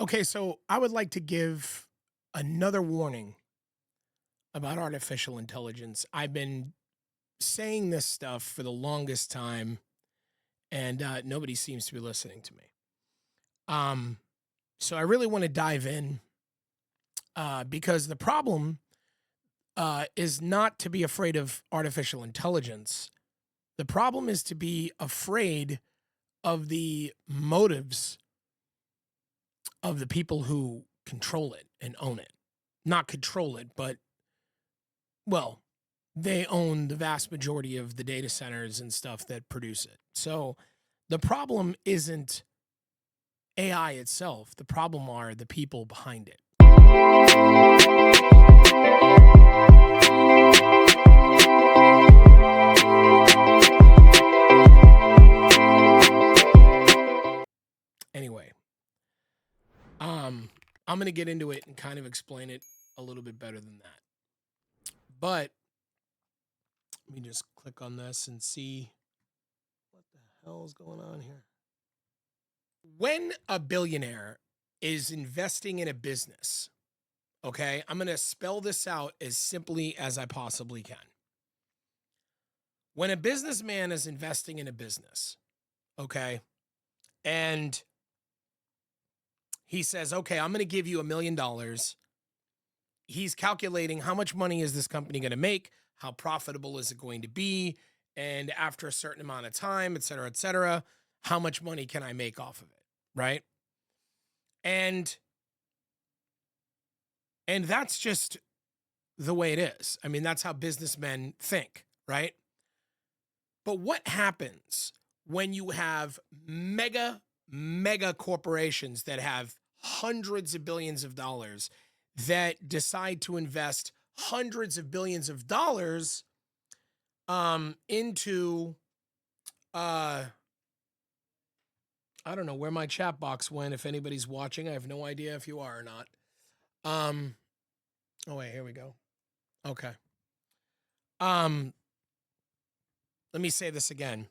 Okay, so I would like to give another warning about artificial intelligence. I've been saying this stuff for the longest time, and nobody seems to be listening to me. Um, so I really want to dive in because the problem is not to be afraid of artificial intelligence. The problem is to be afraid of the motives of the people who control it and own it. Not control it, but well, they own the vast majority of the data centers and stuff that produce it. So the problem isn't AI itself. The problem are the people behind it. Anyway, I'm going to get into it and kind of explain it a little bit better than that. But let me just click on this and see what the hell is going on here. When a billionaire is investing in a business, okay, I'm going to spell this out as simply as I possibly can. When a businessman is investing in a business, okay, and he says, okay, I'm going to give you $1 million. He's calculating how much money is this company going to make? How profitable is it going to be? And after a certain amount of time, et cetera, how much money can I make off of it? Right. And that's just the way it is. I mean, that's how businessmen think. Right. But what happens when you have mega corporations that have hundreds of billions of dollars that decide to invest hundreds of billions of dollars into I don't know where my chat box went. If anybody's watching, I have no idea if you are or not. Oh wait, here we go. Okay. Let me say this again.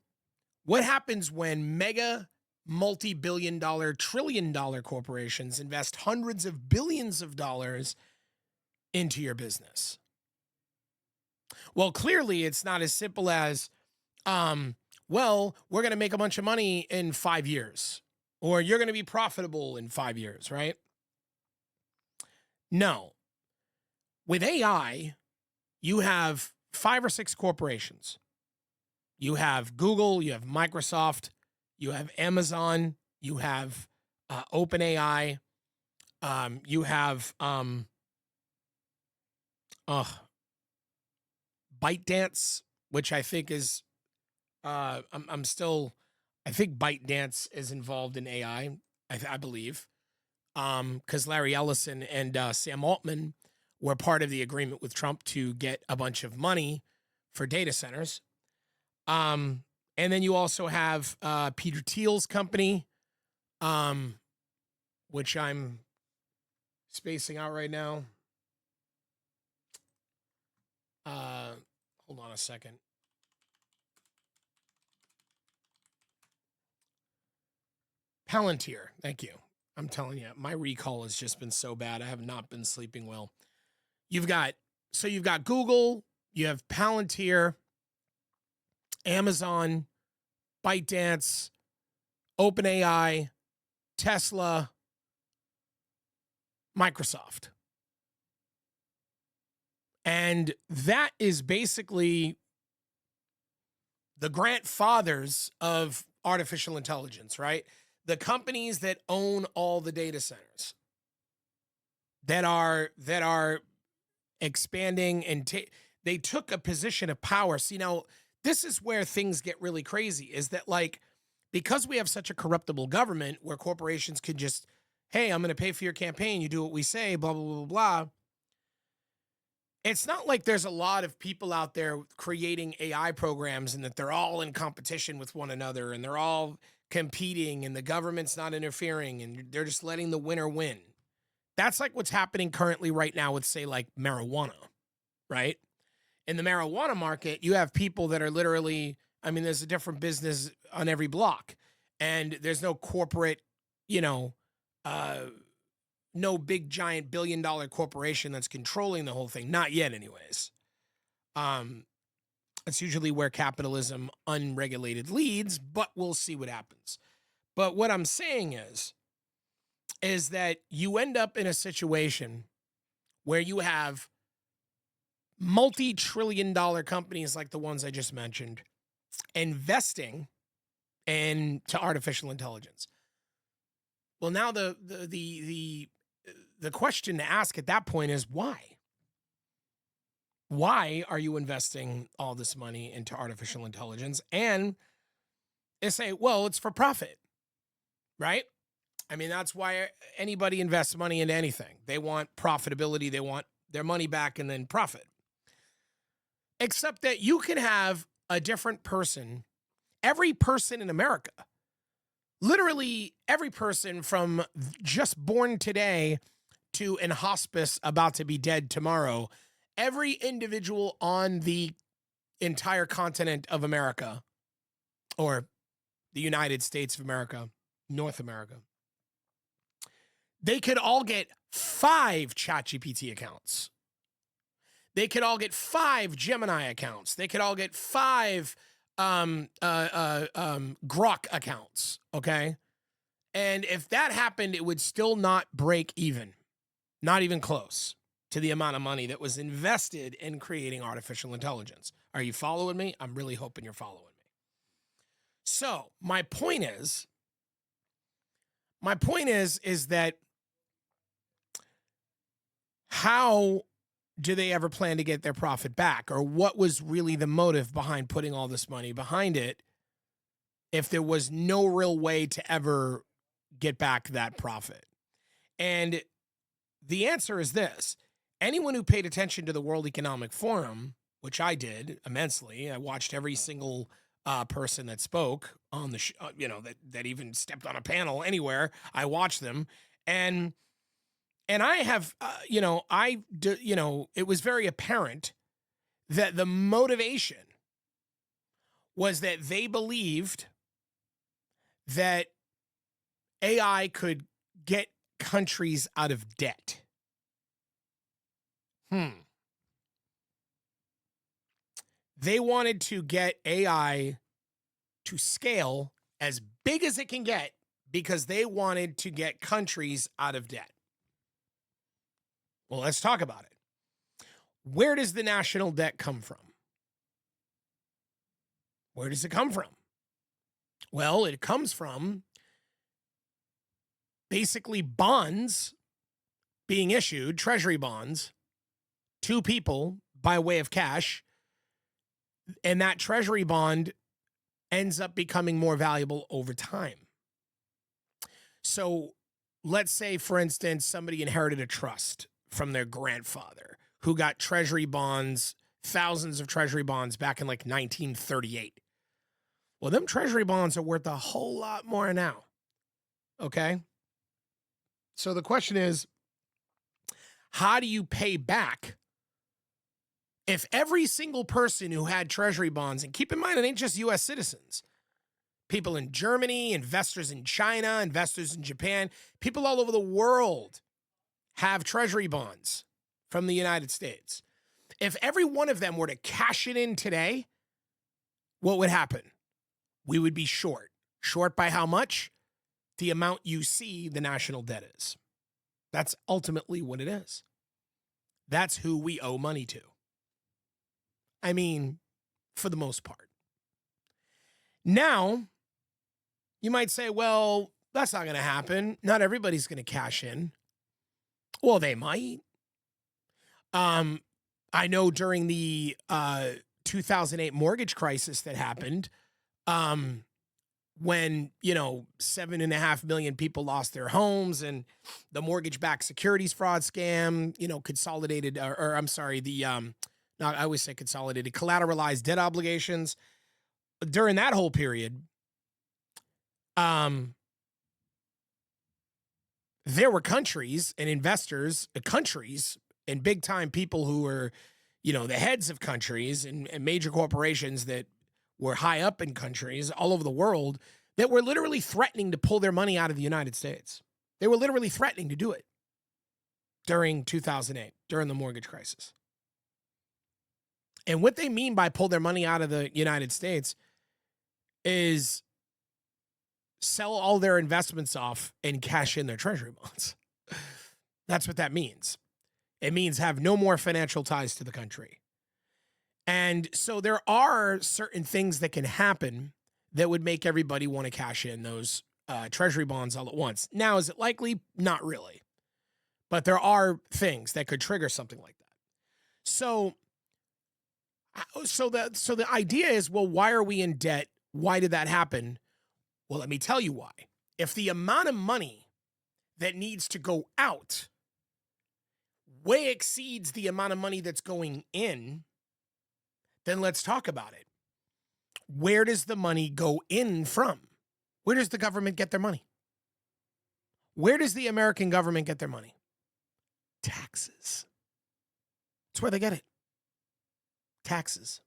What happens when mega multi-billion-dollar, trillion-dollar corporations invest hundreds of billions of dollars into your business? Well, clearly it's not as simple as, well, we're going to make a bunch of money in 5 years, or you're going to be profitable in 5 years, right? No. With AI, you have 5 or 6 corporations. You have Google, you have Microsoft, you have Amazon, you have OpenAI, you have ByteDance, which I think is I think ByteDance is involved in AI. I believe, because Larry Ellison and Sam Altman were part of the agreement with Trump to get a bunch of money for data centers. And then you also have Peter Thiel's company, which I'm spacing out right now. Hold on a second. Palantir. Thank you. I'm telling you, my recall has just been so bad. I have not been sleeping well. You've got Google, you have Palantir, Amazon, ByteDance, OpenAI, Tesla, Microsoft. And that is basically the grandfathers of artificial intelligence, right? The companies that own all the data centers that are expanding and they took a position of power. See, now this is where things get really crazy, is that, like, because we have such a corruptible government where corporations could just, hey, I'm going to pay for your campaign, you do what we say, blah, blah, blah, blah. It's not like there's a lot of people out there creating AI programs and that they're all in competition with one another and they're all competing and the government's not interfering and they're just letting the winner win. That's like what's happening currently right now with, say, like marijuana, right? In the marijuana market, you have people that are literally, I mean, there's a different business on every block and there's no corporate, no big giant billion-dollar corporation that's controlling the whole thing. Not yet, anyways. Um, it's usually where capitalism unregulated leads, but we'll see what happens. But what I'm saying is that you end up in a situation where you have multi-trillion-dollar companies like the ones I just mentioned investing into artificial intelligence. Well, now the question to ask at that point is why? Why are you investing all this money into artificial intelligence? And they say, well, it's for profit, right? I mean, that's why anybody invests money into anything. They want profitability, they want their money back and then profit. Except that you can have a different person, every person in America, literally every person from just born today to in hospice about to be dead tomorrow, every individual on the entire continent of America, or the United States of America, North America, they could all get 5 ChatGPT accounts. They could all get 5 Gemini accounts. They could all get 5 Grok accounts, okay? And if that happened, it would still not break even, not even close to the amount of money that was invested in creating artificial intelligence. Are you following me? I'm really hoping you're following me. So my point is that how do they ever plan to get their profit back? Or what was really the motive behind putting all this money behind it if there was no real way to ever get back that profit? And the answer is this. Anyone who paid attention to the World Economic Forum, which I did immensely, I watched every single person that spoke on the that even stepped on a panel anywhere. I watched them, and I have it was very apparent that the motivation was that they believed that AI could get countries out of debt. They wanted to get AI to scale as big as it can get because they wanted to get countries out of debt. Well, let's talk about it. Where does the national debt come from? Where does it come from? Well, it comes from basically bonds being issued, treasury bonds, to people by way of cash, and that treasury bond ends up becoming more valuable over time. So let's say, for instance, somebody inherited a trust from their grandfather who got treasury bonds, thousands of treasury bonds back in like 1938. Well, them treasury bonds are worth a whole lot more now. Okay? So the question is, how do you pay back if every single person who had treasury bonds, and keep in mind, it ain't just U.S. citizens, people in Germany, investors in China, investors in Japan, people all over the world have treasury bonds from the United States. If every one of them were to cash it in today, what would happen? We would be short. Short by how much? The amount you see the national debt is. That's ultimately what it is. That's who we owe money to. I mean, for the most part. Now, you might say, well, that's not going to happen. Not everybody's going to cash in. Well, they might. I know during the 2008 mortgage crisis that happened, when, 7.5 million people lost their homes and the mortgage-backed securities fraud scam, consolidated, I always say consolidated, collateralized debt obligations. During that whole period, there were countries and investors, and big-time people who were, the heads of countries and major corporations that were high up in countries all over the world that were literally threatening to pull their money out of the United States. They were literally threatening to do it. during 2008, during the mortgage crisis. And what they mean by pull their money out of the United States is sell all their investments off and cash in their treasury bonds. That's what that means. It means have no more financial ties to the country. And so there are certain things that can happen that would make everybody want to cash in those treasury bonds all at once. Now, is it likely? Not really. But there are things that could trigger something like that. So the idea is, well, why are we in debt? Why did that happen? Well, let me tell you why. If the amount of money that needs to go out way exceeds the amount of money that's going in, then let's talk about it. Where does the money go in from? Where does the government get their money? Where does the American government get their money? Taxes. That's where they get it. Taxes.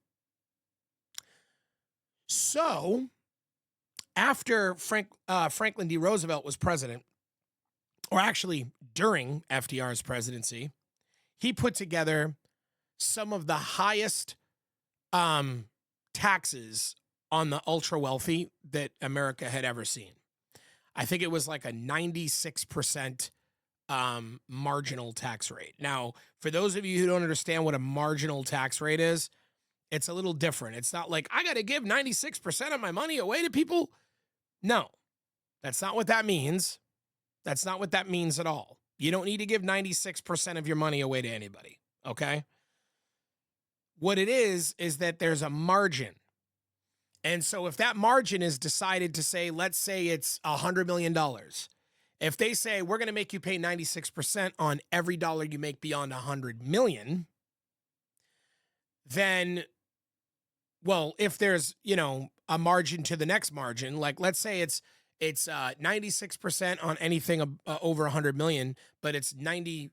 So, after Franklin D. Roosevelt was president, or actually during FDR's presidency, he put together some of the highest taxes on the ultra wealthy that America had ever seen. I think it was like a 96% marginal tax rate. Now, for those of you who don't understand what a marginal tax rate is, it's a little different. It's not like I got to give 96% of my money away to people. No, that's not what that means. That's not what that means at all. You don't need to give 96% of your money away to anybody, okay? What it is that there's a margin. And so if that margin is decided to say, let's say it's $100 million. If they say, we're going to make you pay 96% on every dollar you make beyond 100 million, then, well, if there's, a margin to the next margin, like let's say it's 96% on anything over 100 million, but it's 95%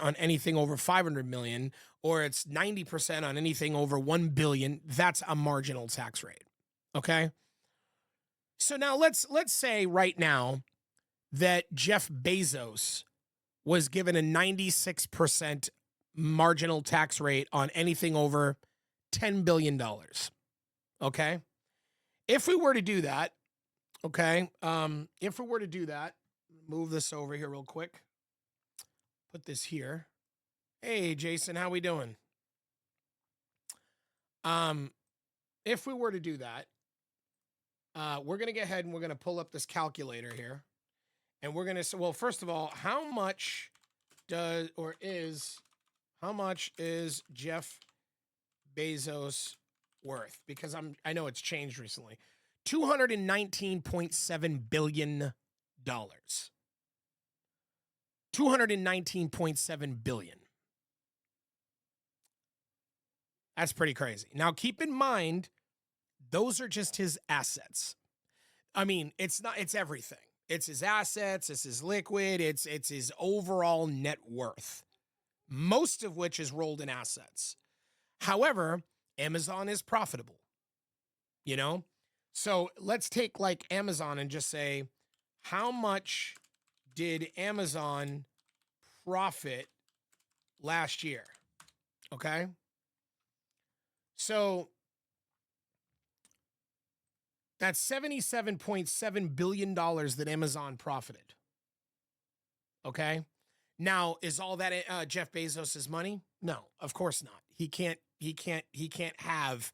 on anything over 500 million, or it's 90% on anything over 1 billion, that's a marginal tax rate. Okay? So now let's say right now that Jeff Bezos was given a 96% marginal tax rate on anything over $10 billion. Okay? If we were to do that, move this over here real quick. Put this here. Hey, Jason, how we doing? If we were to do that, we're going to go ahead and we're going to pull up this calculator here. And we're going to say, well, first of all, how much is Jeff Bezos worth? Because I know it's changed recently. $219.7 billion. $219.7 billion. That's pretty crazy. Now, keep in mind, those are just his assets. I mean, it's everything. It's his assets, it's his liquid, it's his overall net worth, most of which is rolled in assets. However, Amazon is profitable, So let's take like Amazon and just say, how much did Amazon profit last year? Okay. So that's $77.7 billion that Amazon profited. Okay. Now, is all that Jeff Bezos's money? No, of course not. He can't have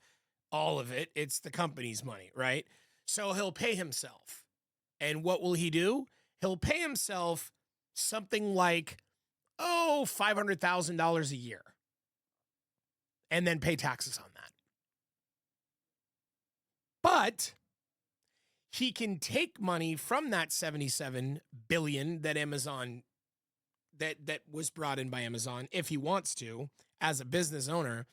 all of it. It's the company's money, right? So he'll pay himself. And what will he do? He'll pay himself something like, $500,000 a year. And then pay taxes on that. But he can take money from that 77 billion that Amazon that was brought in by Amazon if he wants to as a business owner.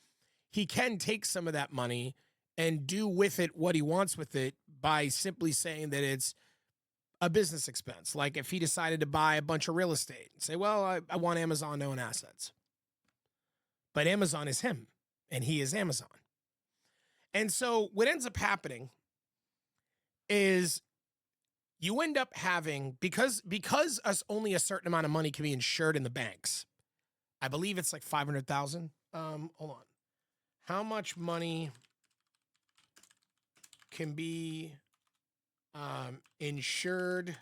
He can take some of that money and do with it what he wants with it by simply saying that it's a business expense. Like if he decided to buy a bunch of real estate and say, well, I want Amazon to own assets. But Amazon is him and he is Amazon. And so what ends up happening is you end up having, because only a certain amount of money can be insured in the banks. I believe it's like 500,000. Hold on. How much money can be insured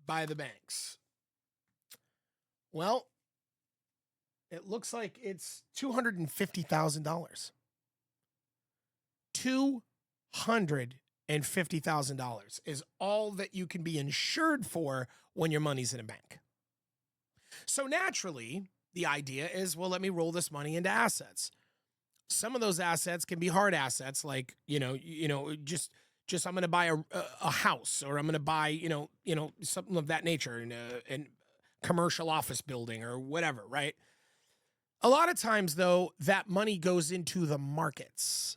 by the banks? Well, it looks like it's $250,000. $250,000 is all that you can be insured for when your money's in a bank. So naturally, the idea is, well, let me roll this money into assets. Some of those assets can be hard assets, like just I'm going to buy a house, or I'm going to buy something of that nature, in a commercial office building or whatever, right? A lot of times, though, that money goes into the markets.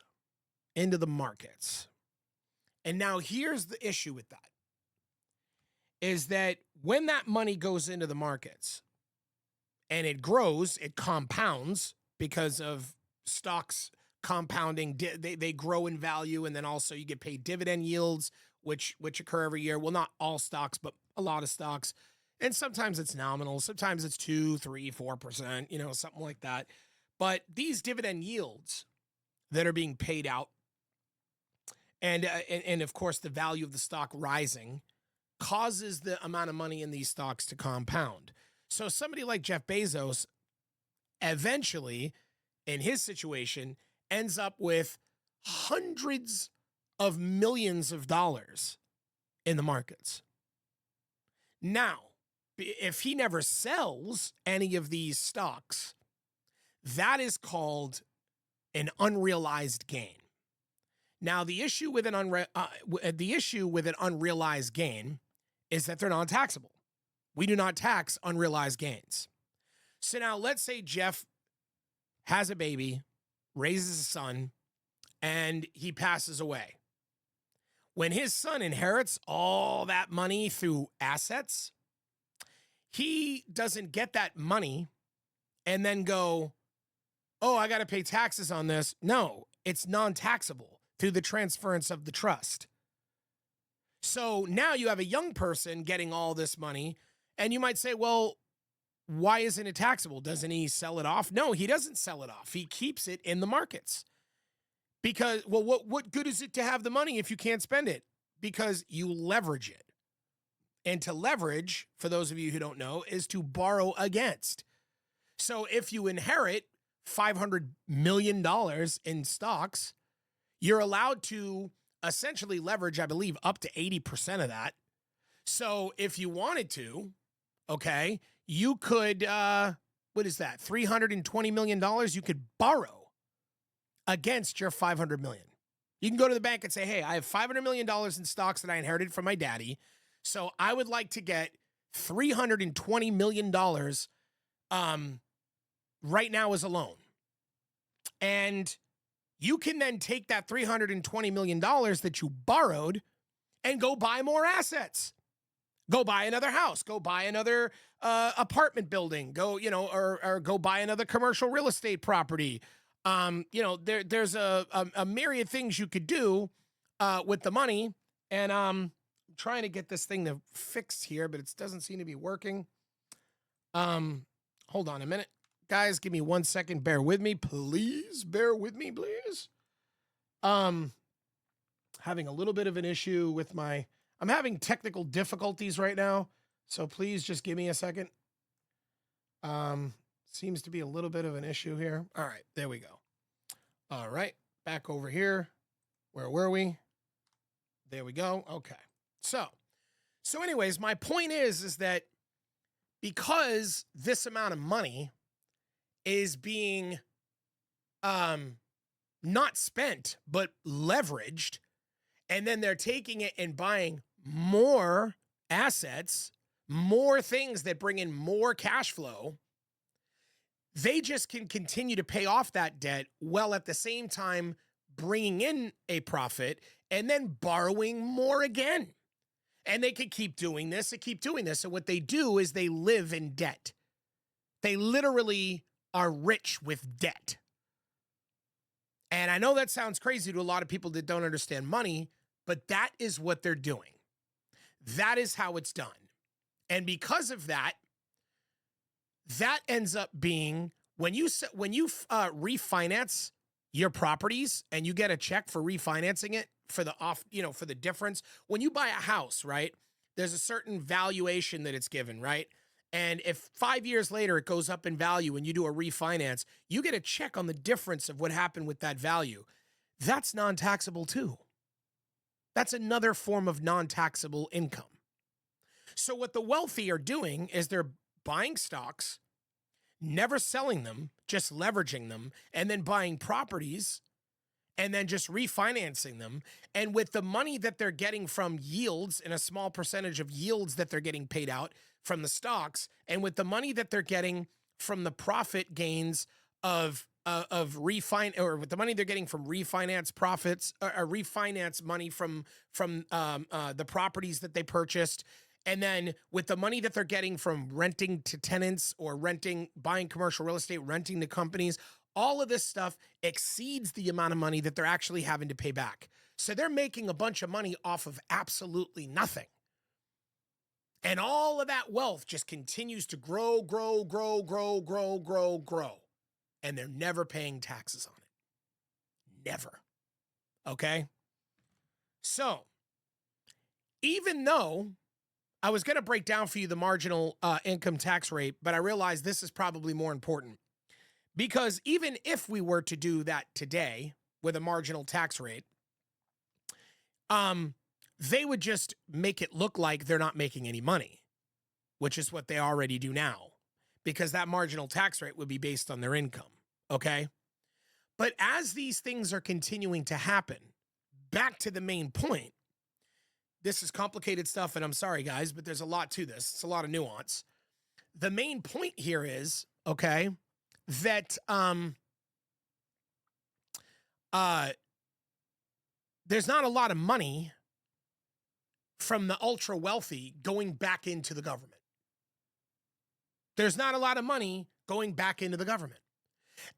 And now here's the issue with that, is that when that money goes into the markets and it grows, it compounds because of stocks compounding. They grow in value, and then also you get paid dividend yields, which occur every year. Well, not all stocks, but a lot of stocks. And sometimes it's nominal, sometimes it's 2, 3, 4%, something like that. But these dividend yields that are being paid out, and of course the value of the stock rising, causes the amount of money in these stocks to compound. So somebody like Jeff Bezos eventually, in his situation, ends up with hundreds of millions of dollars in the markets. Now, if he never sells any of these stocks, that is called an unrealized gain. Now, the issue with an unrealized gain is that they're non-taxable. We do not tax unrealized gains. So now let's say Jeff has a baby, raises a son, and he passes away. When his son inherits all that money through assets, he doesn't get that money and then go, oh, I got to pay taxes on this. No, it's non-taxable through the transference of the trust. So now you have a young person getting all this money, and you might say, well, why isn't it taxable? Doesn't he sell it off? No, he doesn't sell it off. He keeps it in the markets. Because, well, what good is it to have the money if you can't spend it? Because you leverage it. And to leverage, for those of you who don't know, is to borrow against. So if you inherit $500 million in stocks, you're allowed to essentially leverage, I believe, up to 80% of that. So if you wanted to, okay, you could, what is that, $320 million you could borrow against your $500 million. You can go to the bank and say, hey, I have $500 million in stocks that I inherited from my daddy, so I would like to get $320 million right now as a loan. And you can then take that $320 million that you borrowed and go buy more assets. Go buy another house, go buy another apartment building, go, or go buy another commercial real estate property. There's a myriad of things you could do with the money. And I'm trying to get this thing to fix here, but it doesn't seem to be working. Hold on a minute. Guys, give me 1 second. Bear with me, please. Bear with me, please. Having a little bit of an issue with I'm having technical difficulties right now, so please just give me a second. Seems to be a little bit of an issue here. All right, there we go. All right, back over here. Where were we? There we go. Okay. So anyways, my point is that because this amount of money is being not spent, but leveraged, and then they're taking it and buying more assets, more things that bring in more cash flow, they just can continue to pay off that debt while at the same time bringing in a profit and then borrowing more again. And they could keep doing this and keep doing this. So what they do is they live in debt. They literally are rich with debt. And I know that sounds crazy to a lot of people that don't understand money, but that is what they're doing. That is how it's done. And because of that, that ends up being when you refinance your properties and you get a check for refinancing it for the for the difference. When you buy a house, right? There's a certain valuation that it's given, right? And if 5 years later it goes up in value and you do a refinance, you get a check on the difference of what happened with that value. That's non-taxable too. That's another form of non-taxable income. So what the wealthy are doing is they're buying stocks, never selling them, just leveraging them, and then buying properties and then just refinancing them. And with the money that they're getting from yields and a small percentage of yields that they're getting paid out from the stocks, and with the money that they're getting from the profit gains of with the money they're getting from refinance profits or refinance money from the properties that they purchased, and then with the money that they're getting from renting to tenants or buying commercial real estate, renting to companies, all of this stuff exceeds the amount of money that they're actually having to pay back. So they're making a bunch of money off of absolutely nothing. And all of that wealth just continues to grow. And they're never paying taxes on it. Never. Okay? So, even though I was going to break down for you the marginal income tax rate, but I realized this is probably more important. Because even if we were to do that today with a marginal tax rate, they would just make it look like they're not making any money, which is what they already do now, because that marginal tax rate would be based on their income, okay? But as these things are continuing to happen, back to the main point, this is complicated stuff, and I'm sorry, guys, but there's a lot to this. It's a lot of nuance. The main point here is, okay, that there's not a lot of money from the ultra wealthy going back into the government. There's not a lot of money going back into the government.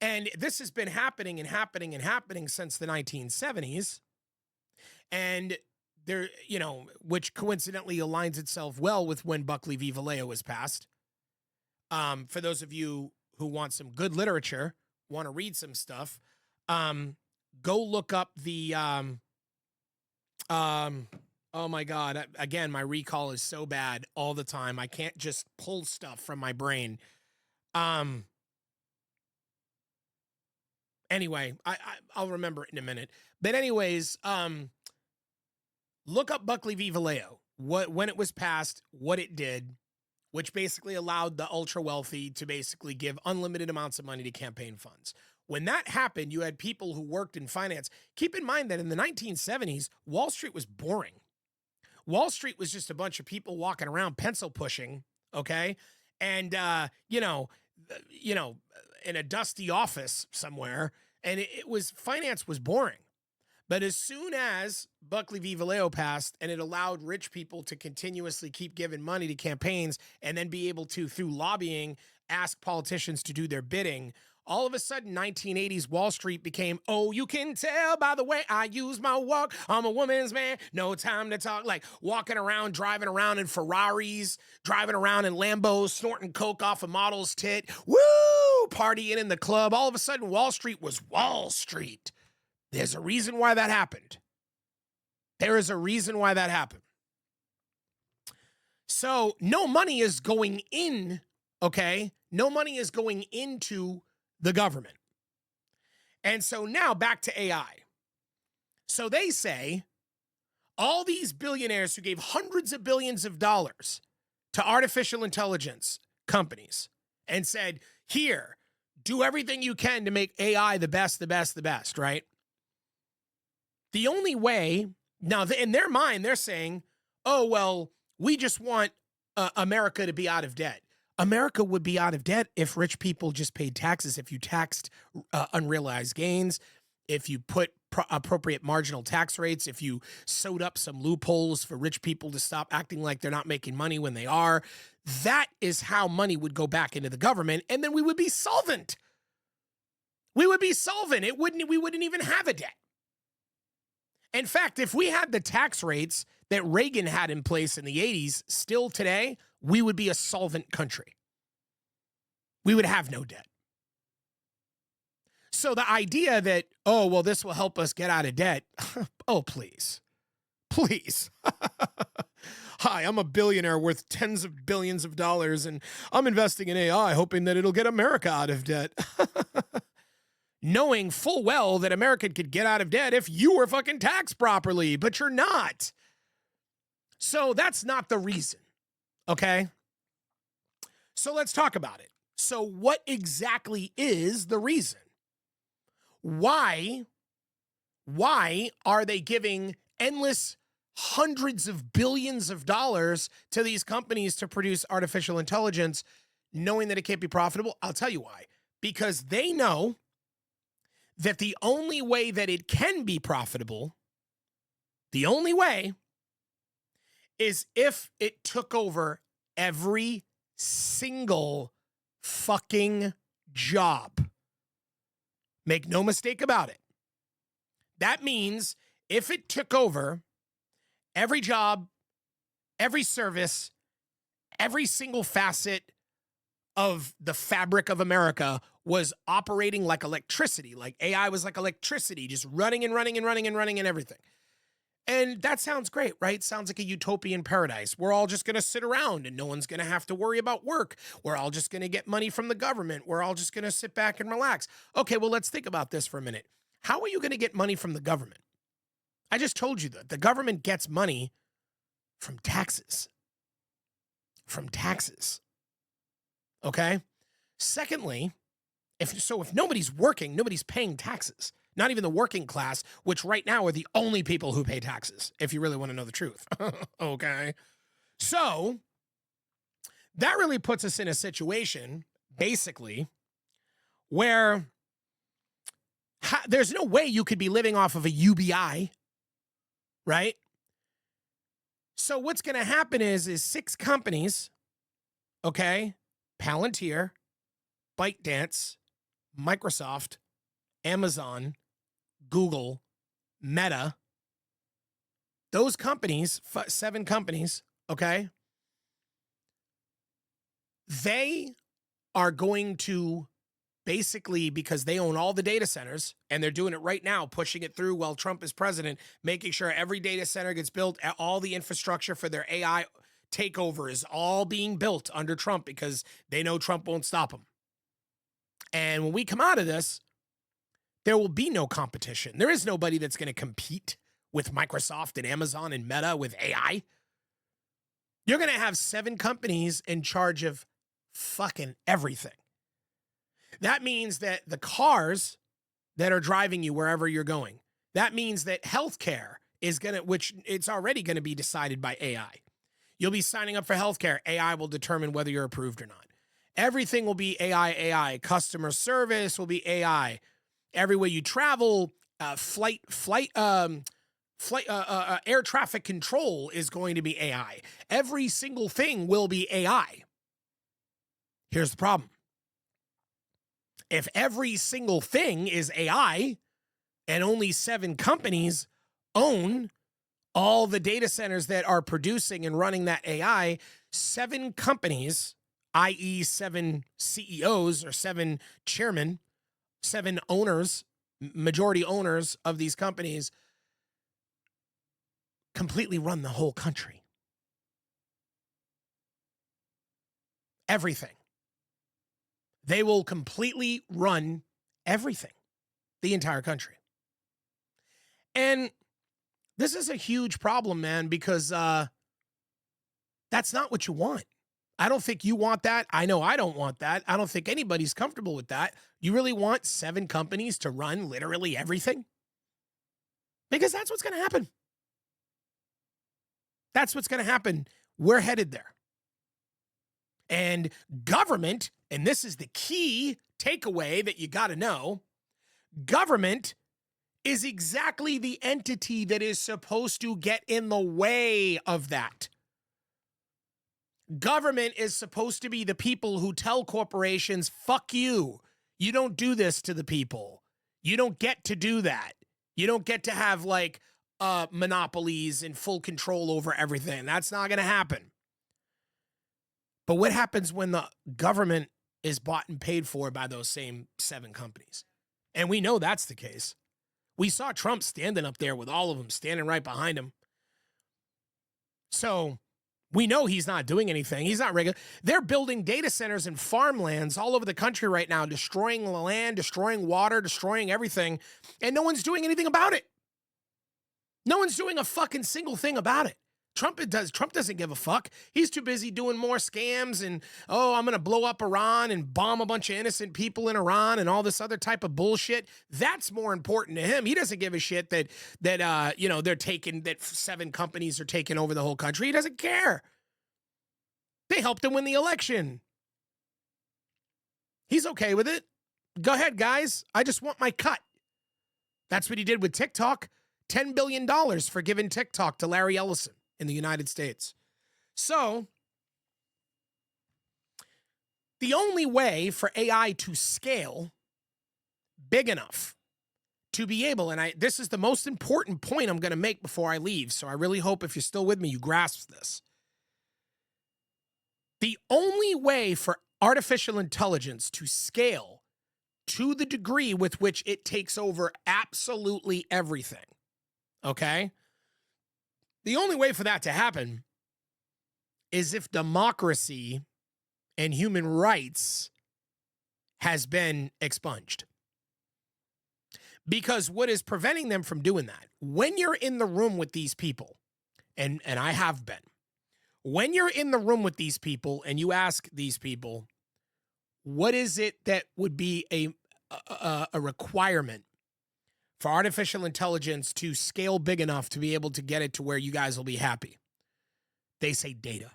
And this has been happening since the 1970s. And there, which coincidentally aligns itself well with when Buckley v. Valeo was passed. For those of you who want some good literature, want to read some stuff, go look up the, oh my God, again, my recall is so bad all the time. I can't just pull stuff from my brain. Anyway, I'll remember it in a minute. But anyways, look up Buckley v. Valeo, when it was passed, what it did, which basically allowed the ultra wealthy to basically give unlimited amounts of money to campaign funds. When that happened, you had people who worked in finance. Keep in mind that in the 1970s, Wall Street was boring. Wall Street was just a bunch of people walking around pencil pushing, okay? And, in a dusty office somewhere, and finance was boring. But as soon as Buckley v. Valeo passed and it allowed rich people to continuously keep giving money to campaigns and then be able to, through lobbying, ask politicians to do their bidding, all of a sudden, 1980s Wall Street became, oh, you can tell by the way I use my walk. I'm a woman's man. No time to talk. Like walking around, driving around in Ferraris, driving around in Lambos, snorting coke off a model's tit. Woo! Partying in the club. All of a sudden, Wall Street was Wall Street. There's a reason why that happened. There is a reason why that happened. So no money is going in, okay? No money is going into the government. And so now back to AI. So they say all these billionaires who gave hundreds of billions of dollars to artificial intelligence companies and said, here, do everything you can to make AI the best, right? The only way, now in their mind, they're saying, oh, well, we just want America to be out of debt. America would be out of debt if rich people just paid taxes, if you taxed unrealized gains, if you put appropriate marginal tax rates, if you sewed up some loopholes for rich people to stop acting like they're not making money when they are. That is how money would go back into the government, and then we would be solvent. We would be solvent. We wouldn't even have a debt. In fact, if we had the tax rates that Reagan had in place in the 80s, still today, we would be a solvent country. We would have no debt. So the idea that, oh, well, this will help us get out of debt. Oh, please. Please. Hi, I'm a billionaire worth tens of billions of dollars, and I'm investing in AI, hoping that it'll get America out of debt. Knowing full well that America could get out of debt if you were fucking taxed properly, but you're not. So that's not the reason, okay? So let's talk about it. So what exactly is the reason? Why are they giving endless hundreds of billions of dollars to these companies to produce artificial intelligence, knowing that it can't be profitable? I'll tell you why. Because they know that the only way that it can be profitable, the only way, is if it took over every single fucking job. Make no mistake about it. That means if it took over every job, every service, every single facet of the fabric of America was operating like electricity, like AI was like electricity, just running and running and running and running and everything. And that sounds great, right? Sounds like a utopian paradise. We're all just going to sit around and no one's going to have to worry about work. We're all just going to get money from the government. We're all just going to sit back and relax. Okay, well, let's think about this for a minute. How are you going to get money from the government? I just told you that the government gets money from taxes. From taxes. Okay? Secondly, if nobody's working, nobody's paying taxes. Not even the working class, which right now are the only people who pay taxes, if you really want to know the truth. Okay? So, that really puts us in a situation, basically, where there's no way you could be living off of a UBI, right? So what's going to happen is 6 companies, okay, Palantir, ByteDance, Microsoft, Amazon, Google, Meta, those companies, 7 companies, okay, they are going to basically, because they own all the data centers, and they're doing it right now, pushing it through while Trump is president, making sure every data center gets built, all the infrastructure for their AI takeover is all being built under Trump because they know Trump won't stop them. And when we come out of this, there will be no competition. There is nobody that's going to compete with Microsoft and Amazon and Meta with AI. You're going to have 7 companies in charge of fucking everything. That means that the cars that are driving you wherever you're going, that means that healthcare is going to, which it's already going to be decided by AI. You'll be signing up for healthcare. AI will determine whether you're approved or not. Everything will be AI. Customer service will be AI. Everywhere you travel, air traffic control is going to be AI. Every single thing will be AI. Here's the problem. If every single thing is AI and only 7 companies own all the data centers that are producing and running that AI, 7 companies, i.e. 7 CEOs or 7 chairmen, 7 owners, majority owners of these companies, completely run the whole country. Everything. They will completely run everything, the entire country. And this is a huge problem, man, because that's not what you want. I don't think you want that. I know I don't want that. I don't think anybody's comfortable with that. You really want 7 companies to run literally everything? Because that's what's going to happen. That's what's going to happen. We're headed there. And government, and this is the key takeaway that you got to know, government is exactly the entity that is supposed to get in the way of that. Government is supposed to be the people who tell corporations, fuck you. You don't do this to the people. You don't get to do that. You don't get to have like monopolies and full control over everything. That's not going to happen. But what happens when the government is bought and paid for by those same 7 companies? And we know that's the case. We saw Trump standing up there with all of them standing right behind him. So we know he's not doing anything. He's not regular. They're building data centers and farmlands all over the country right now, destroying the land, destroying water, destroying everything. And no one's doing anything about it. No one's doing a fucking single thing about it. Trump doesn't give a fuck. He's too busy doing more scams and, oh, I'm going to blow up Iran and bomb a bunch of innocent people in Iran and all this other type of bullshit. That's more important to him. He doesn't give a shit that that 7 companies are taking over the whole country. He doesn't care. They helped him win the election. He's okay with it. Go ahead, guys. I just want my cut. That's what he did with TikTok. $10 billion for giving TikTok to Larry Ellison in the United States. So, the only way for AI to scale big enough to be able, and this is the most important point I'm going to make before I leave, so I really hope if you're still with me, you grasp this. The only way for artificial intelligence to scale to the degree with which it takes over absolutely everything, okay? The only way for that to happen is if democracy and human rights has been expunged. Because what is preventing them from doing that, when you're in the room with these people, and I have been, when you're in the room with these people and you ask these people, what is it that would be a requirement for artificial intelligence to scale big enough to be able to get it to where you guys will be happy? They say data.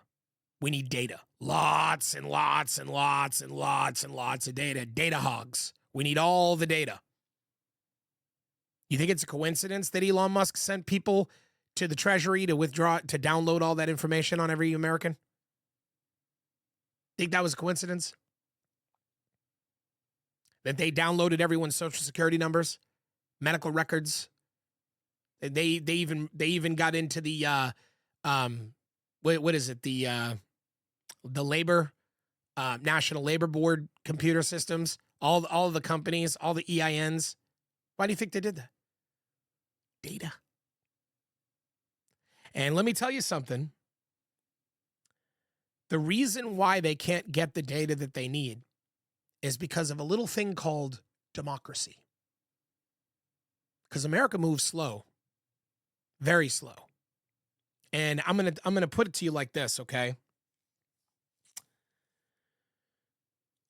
We need data. Lots and lots and lots and lots and lots of data. Data hogs. We need all the data. You think it's a coincidence that Elon Musk sent people to the Treasury to download all that information on every American? Think that was a coincidence? That they downloaded everyone's social security numbers? Medical records. They even got into the what is it, the labor National Labor Board computer systems, all the companies, all the EINs. Why do you think they did that? Data. And let me tell you something. The reason why they can't get the data that they need is because of a little thing called democracy. Because America moves slow, very slow. And I'm gonna put it to you like this, okay?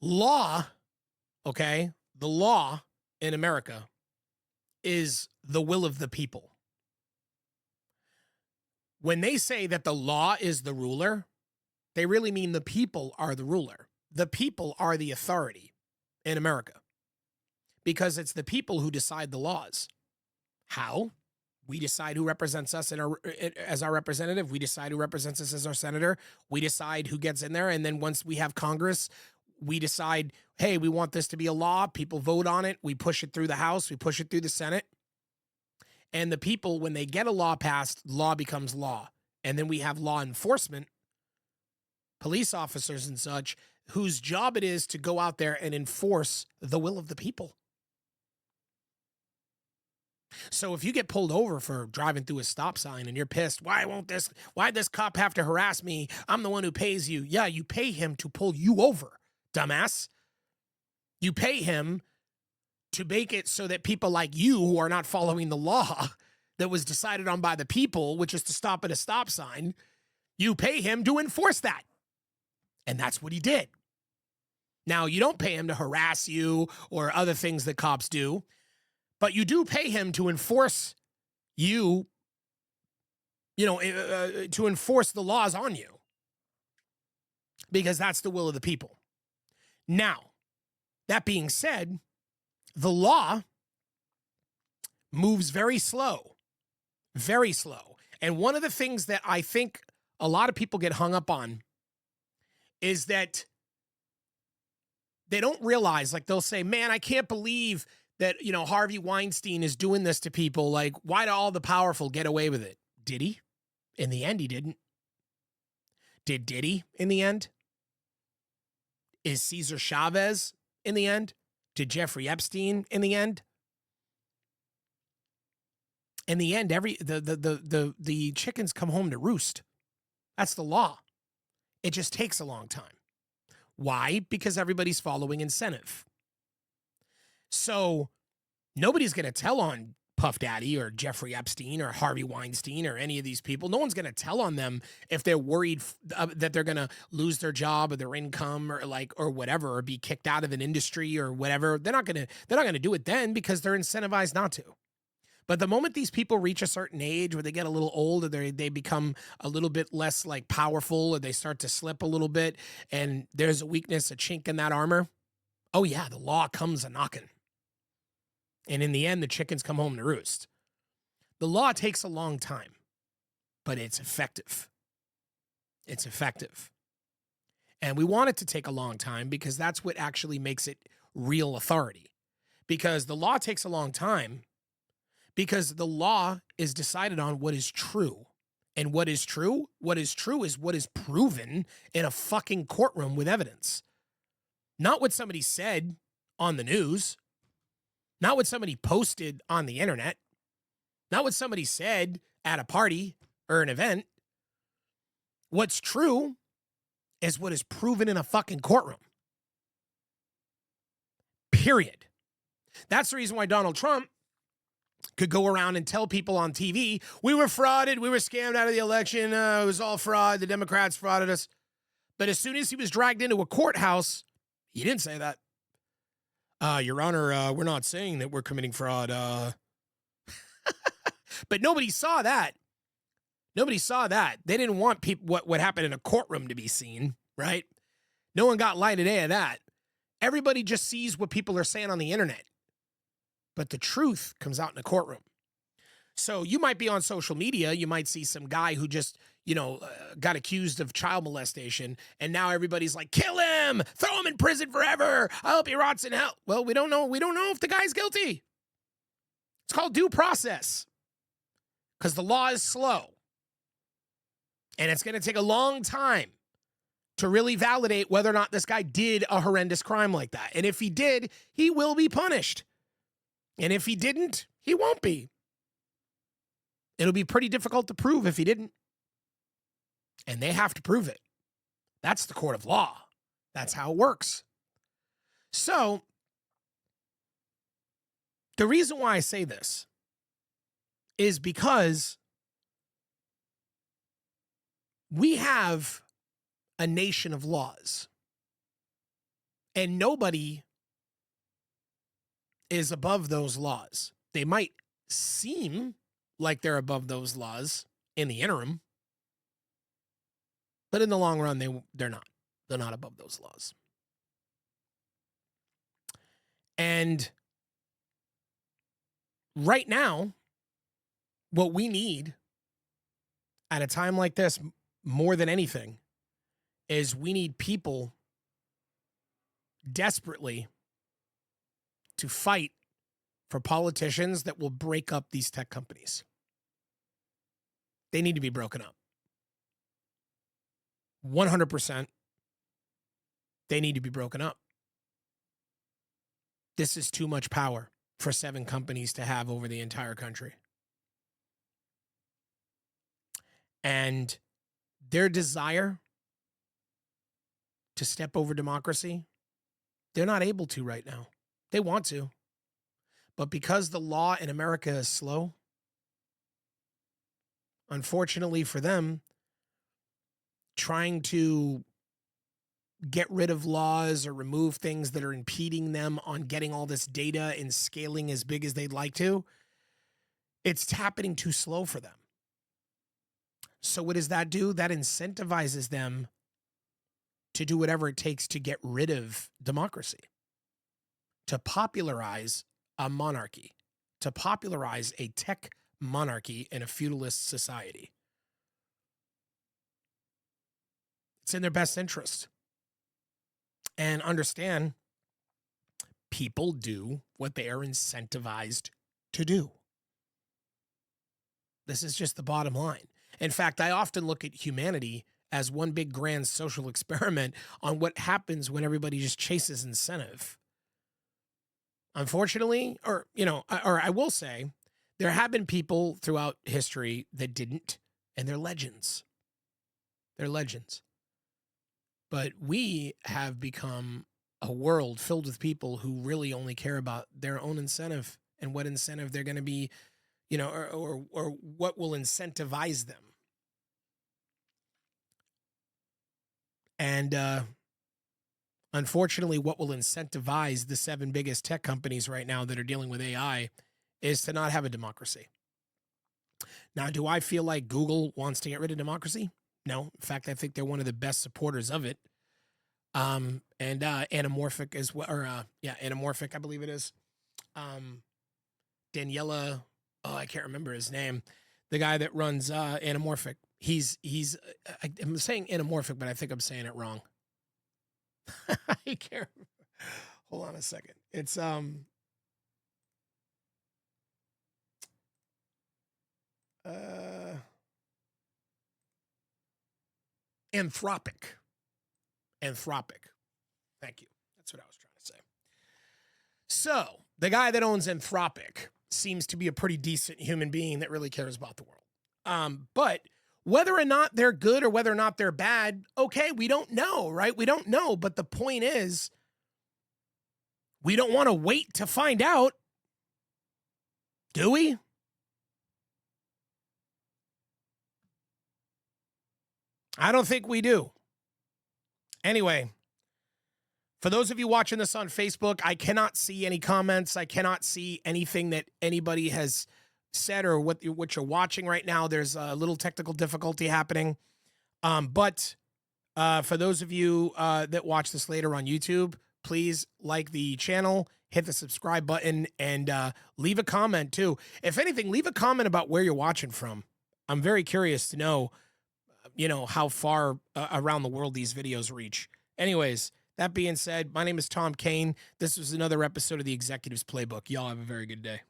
Law, okay? The law in America is the will of the people. When they say that the law is the ruler, they really mean the people are the ruler. The people are the authority in America because it's the people who decide the laws. How? We decide who represents us as our representative. We decide who represents us as our senator. We decide who gets in there. And then once we have Congress, we decide, hey, we want this to be a law. People vote on it. We push it through the House. We push it through the Senate. And the people, when they get a law passed, law becomes law. And then we have law enforcement, police officers and such, whose job it is to go out there and enforce the will of the people. So if you get pulled over for driving through a stop sign and you're pissed, why'd this cop have to harass me? I'm the one who pays you. Yeah, you pay him to pull you over, dumbass. You pay him to make it so that people like you who are not following the law that was decided on by the people, which is to stop at a stop sign, you pay him to enforce that. And that's what he did. Now, you don't pay him to harass you or other things that cops do, but you do pay him to enforce to enforce the laws on you, because that's the will of the people. Now, that being said, the law moves very slow, very slow. And one of the things that I think a lot of people get hung up on is that they don't realize, like they'll say, man, I can't believe that, Harvey Weinstein is doing this to people. Like, why do all the powerful get away with it? Did he? In the end, he didn't. Did he in the end? Is Cesar Chavez in the end? Did Jeffrey Epstein in the end? In the end, the chickens come home to roost. That's the law. It just takes a long time. Why? Because everybody's following incentive. So nobody's going to tell on Puff Daddy or Jeffrey Epstein or Harvey Weinstein or any of these people. No one's going to tell on them if they're worried that they're going to lose their job or their income or whatever, or be kicked out of an industry or whatever. They're not going to do it then because they're incentivized not to. But the moment these people reach a certain age where they get a little old, or they become a little bit less like powerful, or they start to slip a little bit, and there's a weakness, a chink in that armor, oh yeah, the law comes a knocking. And in the end, the chickens come home to roost. The law takes a long time, but it's effective. It's effective. And we want it to take a long time because that's what actually makes it real authority. Because the law takes a long time because the law is decided on what is true. And what is true? What is true is what is proven in a fucking courtroom with evidence. Not what somebody said on the news. Not what somebody posted on the internet. Not what somebody said at a party or an event. What's true is what is proven in a fucking courtroom. Period. That's the reason why Donald Trump could go around and tell people on TV, we were frauded, we were scammed out of the election, it was all fraud, the Democrats frauded us. But as soon as he was dragged into a courthouse, he didn't say that. Your Honor, we're not saying that we're committing fraud. But nobody saw that. Nobody saw that. They didn't want what happened in a courtroom to be seen, right? No one got light of day of that. Everybody just sees what people are saying on the internet. But the truth comes out in a courtroom. So you might be on social media. You might see some guy who just, got accused of child molestation. And now everybody's like, kill him, throw him in prison forever. I hope he rots in hell. Well, we don't know. We don't know if the guy's guilty. It's called due process because the law is slow. And it's going to take a long time to really validate whether or not this guy did a horrendous crime like that. And if he did, he will be punished. And if he didn't, he won't be. It'll be pretty difficult to prove if he didn't. And they have to prove it. That's the court of law. That's how it works. So, the reason why I say this is because we have a nation of laws. And nobody is above those laws. They might seem like they're above those laws in the interim, but in the long run, they're not. They're not above those laws. And right now, what we need at a time like this, more than anything, is we need people desperately to fight for politicians that will break up these tech companies. They need to be broken up. 100%. They need to be broken up. This is too much power for 7 companies to have over the entire country. And their desire to step over democracy, they're not able to right now. They want to. But because the law in America is slow, unfortunately for them, trying to get rid of laws or remove things that are impeding them on getting all this data and scaling as big as they'd like to, it's happening too slow for them. So what does that do? That incentivizes them to do whatever it takes to get rid of democracy, to popularize a monarchy, to popularize a tech monarchy in a feudalist society. It's in their best interest. And understand, People do what they are incentivized to do. This is just the bottom line. In fact, I often look at humanity as one big grand social experiment on what happens when everybody just chases incentive. Unfortunately, or I will say, there have been people throughout history that didn't, and they're legends. They're legends. But we have become a world filled with people who really only care about their own incentive and what incentive they're going to be, or what will incentivize them. And unfortunately, what will incentivize the 7 biggest tech companies right now that are dealing with AI is to not have a democracy. Now, do I feel like Google wants to get rid of democracy? No. In fact, I think they're one of the best supporters of it. And Anamorphic as well, or Anamorphic, I believe it is. Daniela, I can't remember his name. The guy that runs Anamorphic. I'm saying Anamorphic, but I think I'm saying it wrong. I can't remember. Hold on a second. It's Anthropic. Thank you. That's what I was trying to say. So the guy that owns Anthropic seems to be a pretty decent human being that really cares about the world. But whether or not they're good or whether or not they're bad, okay, we don't know, right? We don't know. But the point is, we don't want to wait to find out, do we? I don't think we do. Anyway, for those of you watching this on Facebook, I cannot see any comments. I cannot see anything that anybody has said or what you're watching right now. There's a little technical difficulty happening. But for those of you that watch this later on YouTube, please like the channel, hit the subscribe button, and leave a comment too. If anything, leave a comment about where you're watching from. I'm very curious to know, how far around the world these videos reach. Anyways, that being said, my name is Tom Kane. This was another episode of the Executives Playbook. Y'all have a very good day.